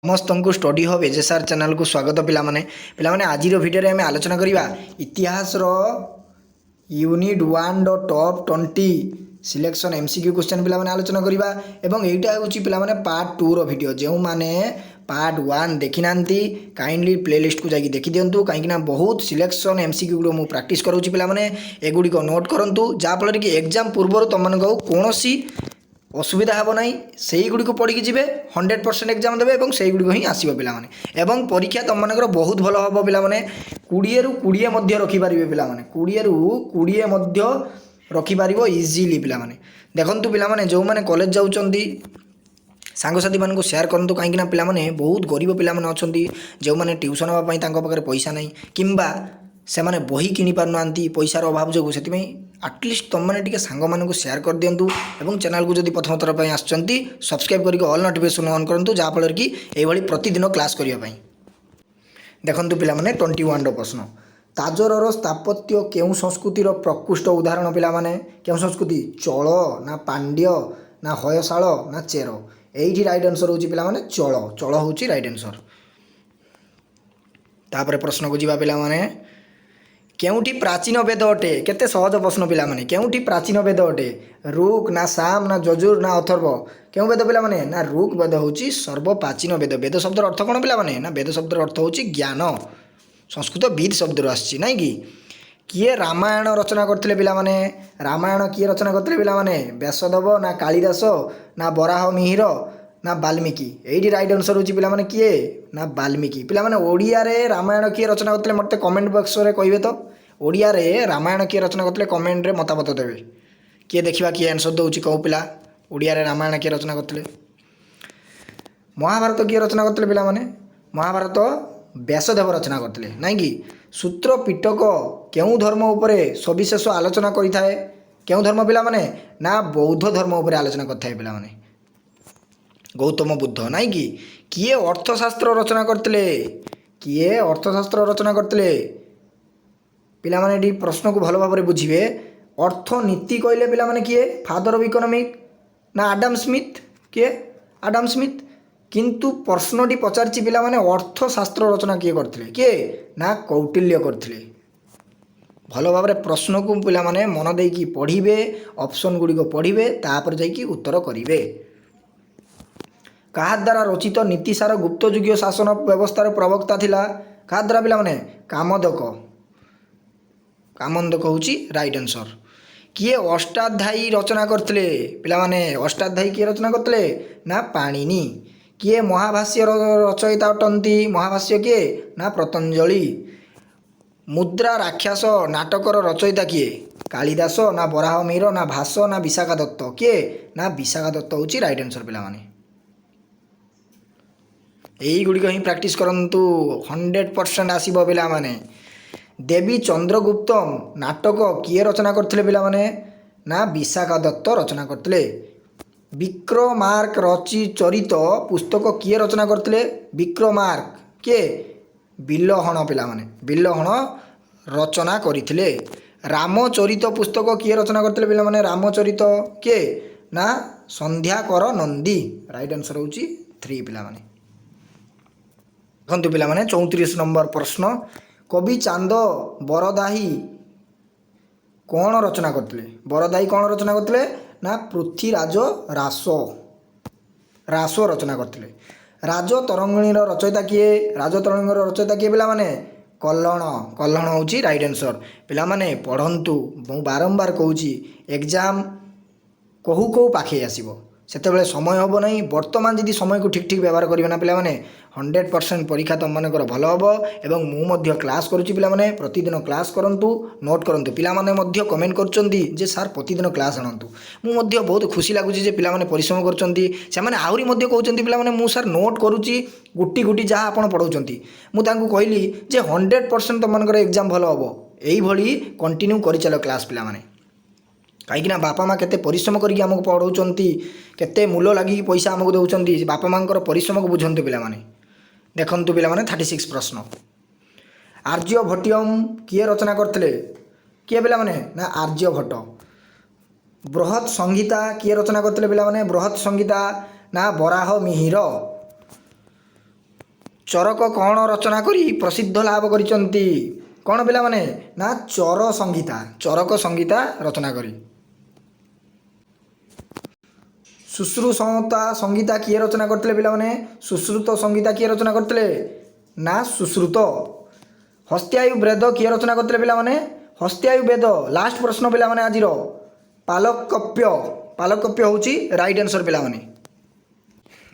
समस्त को study hub एजेसार channel को स्वागत पिलाने आज भिडियो आम आलोचना करवा इतिहास unit 1 top 20 selection MCQ question पिलाने आलोचना करवा एवं यहाँ हूँ पार्ट 2 भिडियो जो मैंने पार्ट 1 देखी ना काइंडली प्लेलिस्ट को जाकि देखी दिंतु कहीं बहुत सिलेक्शन एमसीक्यू गुड़ मुझे प्राक्ट करोची पिलाने एगुड़िक नोट करूँ जहाँफल कि एग्जाम पूर्व तुम कौन असुविधा हे ना से गुड़ी पढ़ी जी 100% एग्जाम देवे और से गुड़ी ही आसो पे परीक्षा तुम मानकर बहुत भल हम पे 20 ରୁ 20 रखिपारे पे 20 ରୁ 20 रखिपार इजिली पे देखु पे जो मैंने कॉलेज जाऊँच सांगसाथी मानक सेयार करूँ कहीं पे बहुत गरीब पे अच्छा जो मैंने ट्यूशन हाँपाखे पैसा ना किंबा से माने बही किनी पार ना पैसार अभाव जो से आटलिस्ट तुम मैंने सांग मानक सेयार कर दिंतु और चैनल को जब प्रथम थर पर आसुँच सब्सक्राइब करके ऑल नोटिफिकेशन ऑन करूँ जहाँफल कि यही प्रतिदिन क्लास करने देखु पे 21 प्रश्न ताजर स्थापत्य केउ संस्कृतिर प्रकृष्ट उदाहरण पे केउ संस्कृति चोल ना पांड्य ना हयशाल ना चेर यही राइट आंसर हूँ पे चोल चोल हूँ राइट आंसर। तापर प्रश्न को जी पे केउठी प्राचीन वेद अटे केते सहज प्रश्न पे केउठी प्राचीन वेद अटे ऋक् ना साम ना यजुर ना अथर्व क्यों वेद पे ना ऋक् वेद हूँ सर्वप्राचीन वेद वेद शब्दर अर्थ कौन पे ना वेद शब्दर अर्थ हूँ ज्ञान संस्कृत विद शब्द आसी ना कि किए रामायण रचना करते पे रामायण किए रचना करते पे व्यासदेव ना कालिदास ना बराह मिहिर ना वाल्मीकि यही राइट आंसर हूँ पे किए ना वाल्मीकि पे ओडिया रामायण किए रचना करते मत कमेंट बॉक्स रे कहे तो ओडिया रामायण किए रचना करते कमेंट रे मतामत देवे किए देखा किए आंसर दूसरी कौ पिला ओडिया रामायण किए रचना करते महाभारत किए रचना करते पे महाभारत व्यासदेव रचना करते ना कि सूत्र पिटक केउ धर्म उपरे सविशेष आलोचना करें केउ धर्म पे ना बौद्ध धर्म उपरे आलोचना करता है पे गौतम बुद्ध ना कि किए अर्थशास्त्र रचना करते किए अर्थशास्त्र रचना करते पे प्रश्न को भल भाव बुझे अर्थनीति कहले पे किए फादर ऑफ इकोनॉमिक ना आडम स्मिथ किए आडम स्मिथ किंतु प्रश्नटी पचारि पे अर्थशास्त्र रचना किए करते किए ना कौटिल्य करते भल भाव प्रश्न को पे मन देकी पढ़े ऑप्शन गुड़िक पढ़े तापर जाकि उत्तर करेंगे क्या द्वारा रचित नीतिसार गुप्त युगीय शासन व्यवस्थार प्रवक्ता थिला क्या द्वारा पे कामदक कामदक हूँ राइट आंसर किए अष्टाध्यायी रचना करते पे अष्टाध्यायी किए रचना करते ना पाणिनि किए महाभाष्य रचयिता अटंती महाभाष्य किए ना पतंजलि मुद्रा राक्षस नाटकर रचयिता किए कालिदास ना बराह मिहिर ना भास ना विशाखा दत्त किए ना विशाखा दत्त हूँ राइट आंसर पे यही गुड़िक ही प्राक्ट करूँ 100% आसब पे देवी चंद्रगुप्त नाटक किए रचना करते पे ना विशाखा दत्त रचना करते विक्रमार्क रचि चरित पुस्तक किए रचना करते विक्रमार्क किए बिल्लहण पे बिल्लहण रचना करते रामचरित पुस्तक किए रचना करते पे रामचरित किए ना संध्याकर नंदी राइट आंसर हूँ 3 पे देखु पे 34 नंबर प्रश्न कवि चांद बरदाही कौन रचना करते बरदाही कौन रचना करते ना पृथ्वीराज रासो रासो रचना करते राज तरंगिणीर रचयिता किए राज तरंगिणीर रचयिता किए पे कल्हण कल्हण हूँ राइट आंसर पे पढ़ंतु मु बारंबार कहूँ एग्जाम कहू कहू पाखे आसब से समय हम ना बर्तमान जदि समय को ठीक ठीक व्यवहार करेंगे ना पे 100% परीक्षा तुम मानकर भल हम एवं मुझे क्लास करुँच पे प्रतिदिन क्लास करूँ नोट करूँ पाने कमेंट कर सार प्रतिदिन क्लास आणतु मुझे बहुत खुशी लगुच पे परिश्रम कर कहते पे मुझे सार नोट करुँची गुटी गुटी जहाँ आप पढ़ाऊँच मुझे कहली 100% तुम मानकर एग्जाम भल हम यही कंटिन्यू कर चल क्लास पे कहीं बापा माँ केते परिश्रम करके आमको पढ़ाऊँ केते मूल्य लगी पैसा आमको दौरान बापा माँ परिश्रम को बुझंतु पे देखु पे 36 प्रश्न आर्यभट्टियम किए रचना करते किए पे ना आर्यभट्ट बृहत् संहिता किए रचना करते पे बृहत् संहिता ना बराह मिहिर ଚରକ କ'ଣ ରଚନା କରି ପ୍ରସିଦ୍ଧ ଲାଭ କରିଛନ୍ତି? କ'ଣ ପିଲାମାନେ? ନା ଚର ସଂହିତା, ଚରକ ସଂହିତା ରଚନା କରି। ସୁଶ୍ରୁତ ସଂହିତା କିଏ ରଚନା କରିଥିଲେ ପିଲାମାନେ? ସୁଶ୍ରୁତ ସଂହିତା କିଏ ରଚନା କରିଥିଲେ? ନା ସୁଶ୍ରୁତ। ହସ୍ତ୍ୟାୟୁ ବେଦ କିଏ ରଚନା କରିଥିଲେ ପିଲାମାନେ? ହସ୍ତ୍ୟାୟୁ ବେଦ। ଲାଷ୍ଟ ପ୍ରଶ୍ନ ପିଲାମାନେ ଆଜିର, ପାଲକପ୍ୟ। ପାଲକପ୍ୟ ହେଉଛି ରାଇଟ୍ ଆନ୍ସର ପିଲାମାନେ।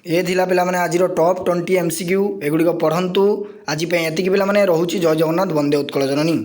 ଏ ଥିଲା ପିଲାମାନେ ଆଜିର ଟପ୍ 20 MCQ। ଏଗୁଡ଼ିକ ପଢ଼ନ୍ତୁ। ଆଜି ପାଇଁ ଏତିକି ପିଲାମାନେ, ରହୁଛି। ଜୟ ଜଗନ୍ନାଥ, ବନ୍ଦେ ଉତ୍କଳ ଜନନୀ।